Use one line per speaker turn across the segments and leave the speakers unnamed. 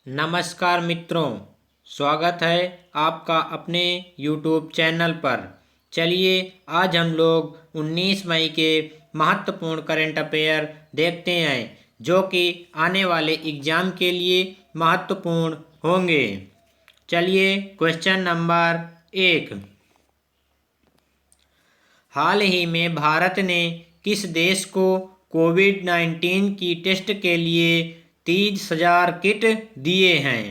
नमस्कार मित्रों, स्वागत है आपका अपने YouTube चैनल पर। चलिए आज हम लोग 19 मई के महत्वपूर्ण करंट अफेयर देखते हैं जो कि आने वाले एग्ज़ाम के लिए महत्वपूर्ण होंगे। चलिए क्वेश्चन नंबर 1। हाल ही में भारत ने किस देश को कोविड-19 की टेस्ट के लिए 30,000 किट दिए हैं?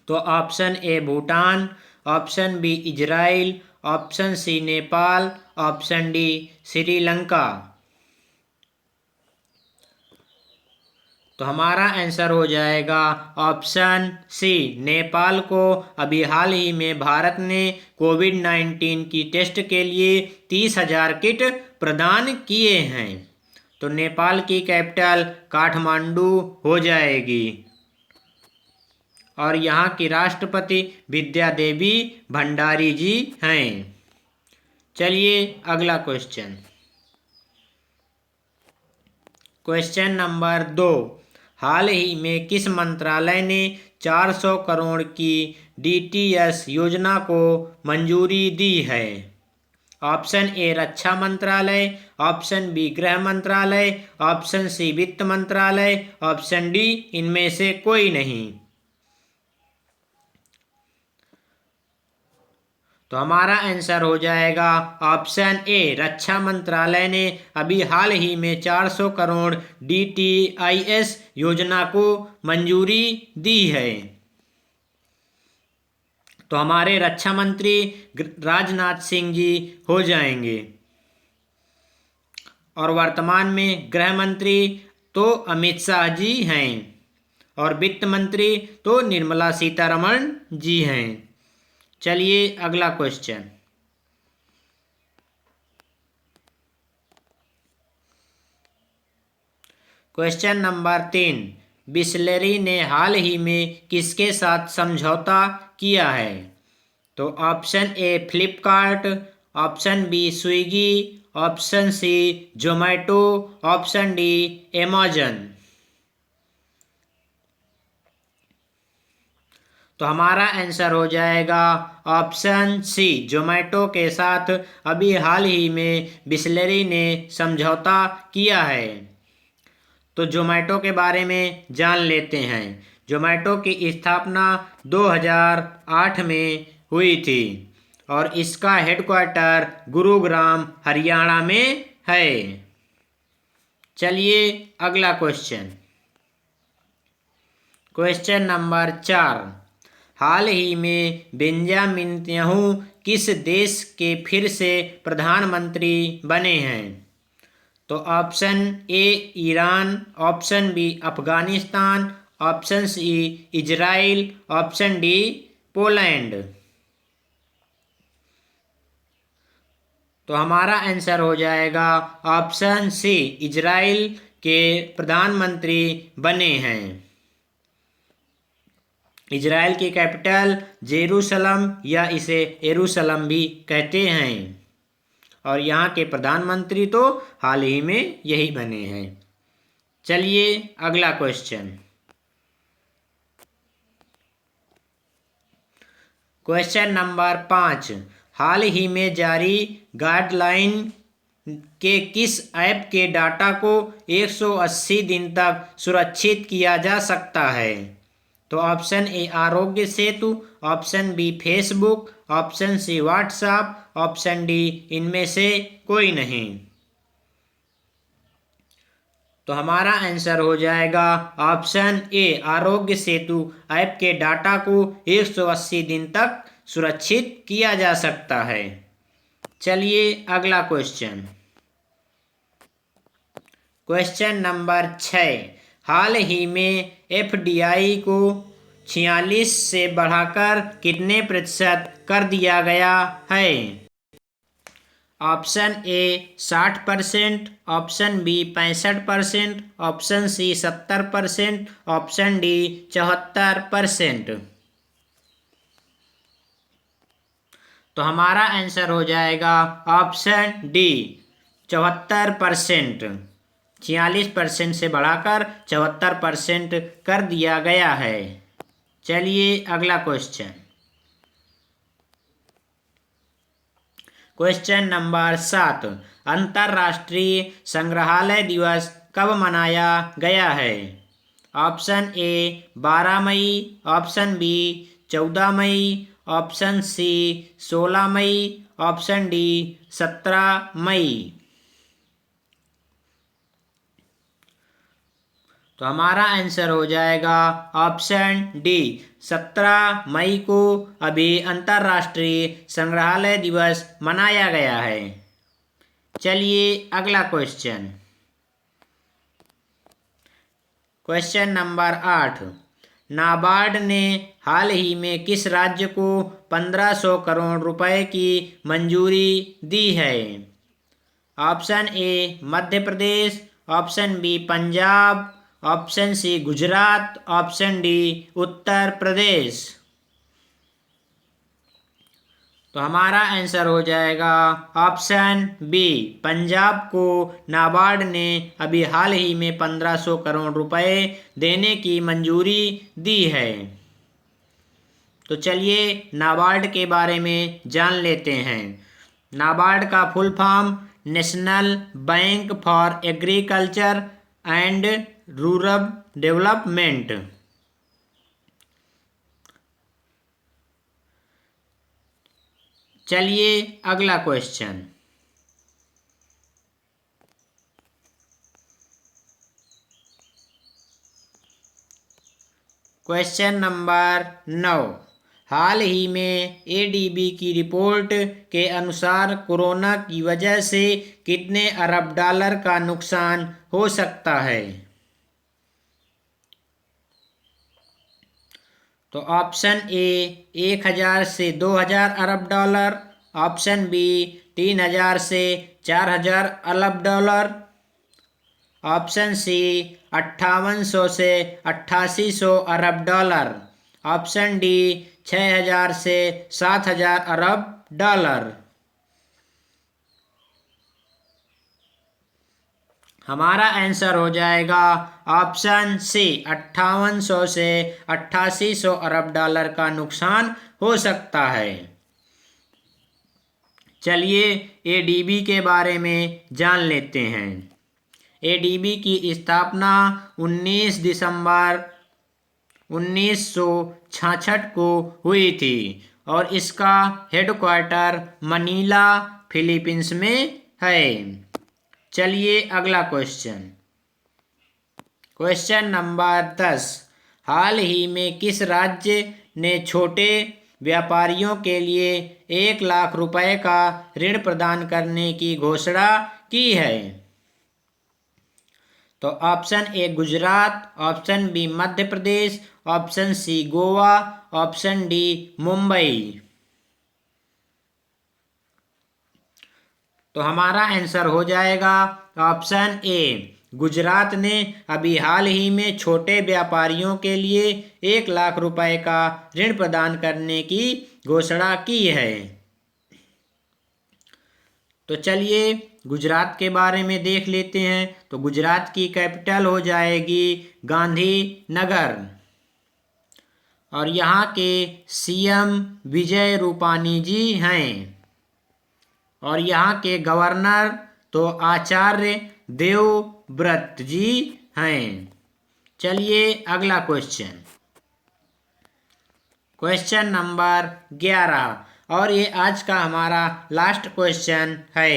तो option A Bhutan, option B Israel, option C Nepal, option D Sri Lanka. तो हमारा आंसर हो जाएगा ऑप्शन सी नेपाल को अभी हाल ही में भारत ने कोविड-19 की टेस्ट के लिए 30,000 किट प्रदान किए हैं। तो नेपाल की कैपिटल काठमांडू हो जाएगी और यहाँ की राष्ट्रपति विद्या देवी भंडारी जी हैं। चलिए अगला क्वेश्चन। Question number 2। हाल ही में किस मंत्रालय ने 400 करोड़ की DTS योजना को मंजूरी दी है? ऑप्शन ए रक्षा मंत्रालय, ऑप्शन बी गृह मंत्रालय, ऑप्शन सी वित्त मंत्रालय, ऑप्शन डी इनमें से कोई नहीं। तो हमारा आंसर हो जाएगा ऑप्शन ए रक्षा मंत्रालय ने अभी हाल ही में 400 करोड़ DTIS योजना को मंजूरी दी है। तो हमारे रक्षा मंत्री राजनाथ सिंह जी हो जाएंगे और वर्तमान में गृह मंत्री तो अमित शाह जी हैं और वित्त मंत्री तो निर्मला सीतारमण जी हैं। चलिए अगला क्वेश्चन। Question number 3। बिसलेरी ने हाल ही में किसके साथ समझौता किया है? तो option A Flipkart, option B Swiggy, option C Zomato, option D Amazon. तो हमारा आंसर हो जाएगा ऑप्शन सी जोमेटो के साथ अभी हाल ही में बिसलेरी ने समझौता किया है। तो जोमेटो के बारे में जान लेते हैं। जोमेटो की स्थापना 2008 में हुई थी और इसका हेडक्वार्टर गुरुग्राम हरियाणा में है। चलिए अगला क्वेश्चन। Question number 4। हाल ही में बेंजामिन नेतन्याहू किस देश के फिर से प्रधानमंत्री बने हैं? तो option A Iran, option B Afghanistan, option C Israel, option D Poland. तो हमारा आंसर हो जाएगा ऑप्शन सी इजराइल के प्रधानमंत्री बने हैं। इजराइल की कैपिटल जेरूशलम या इसे यरूशलम भी कहते हैं और यहाँ के प्रधानमंत्री तो हाल ही में यही बने हैं। चलिए अगला क्वेश्चन। Question number 5। हाल ही में जारी गाइडलाइन के किस ऐप के डाटा को 180 दिन तक सुरक्षित किया जा सकता है? तो option A Aarogya Setu, option B Facebook, option C WhatsApp, option D इनमें से कोई नहीं। तो हमारा आंसर हो जाएगा option A Aarogya Setu app के डाटा को 180 दिन तक सुरक्षित किया जा सकता है। चलिए अगला क्वेश्चन। Question number 6। हाल ही में FDI को 46 से बढ़ाकर कितने प्रतिशत कर दिया गया है? Option A 60%, option B 65%, option C 70%, option D 74%। तो हमारा आंसर हो जाएगा ऑप्शन डी 74%। 46% से बढ़ाकर 74% कर दिया गया है। चलिए अगला क्वेश्चन। क्वेश्चन नंबर 7, अंतर्राष्ट्रीय संग्रहालय दिवस कब मनाया गया है? ऑप्शन ए 12 मई, ऑप्शन बी 14 मई, ऑप्शन सी 16 मई, ऑप्शन डी 17 मई। तो हमारा आंसर हो जाएगा ऑप्शन डी, 17 मई को अभी अंतर्राष्ट्रीय संग्रहालय दिवस मनाया गया है। चलिए अगला क्वेश्चन। क्वेश्चन नंबर 8, नाबार्ड ने हाल ही में किस राज्य को 1500 करोड़ रुपए की मंजूरी दी है? Option A Madhya Pradesh, option B Punjab, option C Gujarat, option D Uttar Pradesh. तो हमारा आंसर हो जाएगा ऑप्शन बी, पंजाब को नाबार्ड ने अभी हाल ही में 1500 करोड़ रुपए देने की मंजूरी दी है। तो चलिए नाबार्ड के बारे में जान लेते हैं। नाबार्ड का full form national bank for agriculture and rural development. चलिए अगला क्वेश्चन। क्वेश्चन नंबर 9, हाल ही में एडीबी की रिपोर्ट के अनुसार कोरोना की वजह से कितने अरब डॉलर का नुकसान हो सकता है? तो ऑप्शन ए 1000 से 2000 अरब डॉलर, ऑप्शन बी 3000 से 4000 अरब डॉलर, ऑप्शन सी 5800 से 8800 अरब डॉलर, ऑप्शन डी 6000 से 7000 अरब डॉलर। हमारा आंसर हो जाएगा ऑप्शन सी, 5800 से 8800 अरब डॉलर का नुकसान हो सकता है। चलिए एडीबी के बारे में जान लेते हैं। एडीबी की स्थापना 19 दिसंबर 1966 को हुई थी और इसका हेडक्वार्टर मनीला फिलीपींस में है। चलिए अगला क्वेश्चन। क्वेश्चन नंबर 10, हाल ही में किस राज्य ने छोटे व्यापारियों के लिए 1 लाख रुपए का ऋण प्रदान करने की घोषणा की है? तो option A Gujarat, option B Madhya Pradesh, option C Goa, option D Mumbai. तो हमारा आंसर हो जाएगा ऑप्शन ए, गुजरात ने अभी हाल ही में छोटे व्यापारियों के लिए 1 लाख रुपए का ऋण प्रदान करने की घोषणा की है। तो चलिए गुजरात के बारे में देख लेते हैं। तो गुजरात की कैपिटल हो जाएगी गांधीनगर और यहाँ के सीएम विजय रूपानी जी हैं और यहाँ के गवर्नर तो आचार्य देवव्रत जी हैं। चलिए अगला क्वेश्चन। क्वेश्चन नंबर 11 और ये आज का हमारा लास्ट क्वेश्चन है।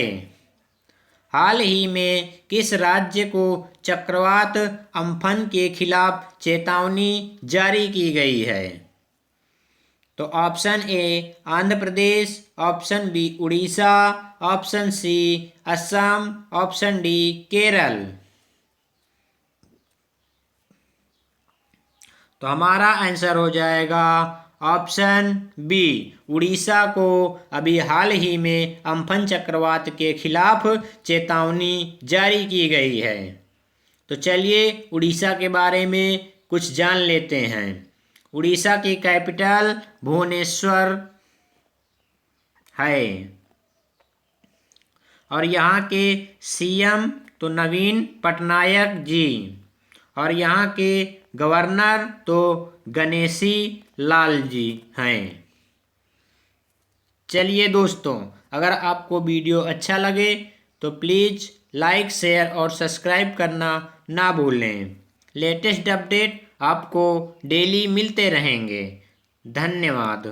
हाल ही में किस राज्य को चक्रवात अम्फन के खिलाफ चेतावनी जारी की गई है? तो option A Andhra Pradesh, option B Orissa, option C Assam, option D Kerala. तो हमारा आंसर हो जाएगा ऑप्शन बी, उड़ीसा को अभी हाल ही में अम्फन चक्रवात के खिलाफ चेतावनी जारी की गई है। तो चलिए उड़ीसा के बारे में कुछ जान लेते हैं। उड़ीसा की कैपिटल भुवनेश्वर है और यहाँ के सीएम तो नवीन पटनायक जी। और यहाँ के गवर्नर तो गणेशी लाल जी हैं। चलिए दोस्तों, अगर आपको वीडियो अच्छा लगे तो प्लीज़ लाइक, शेयर और सब्सक्राइब करना ना भूलें। लेटेस्ट अपडेट आपको डेली मिलते रहेंगे। धन्यवाद।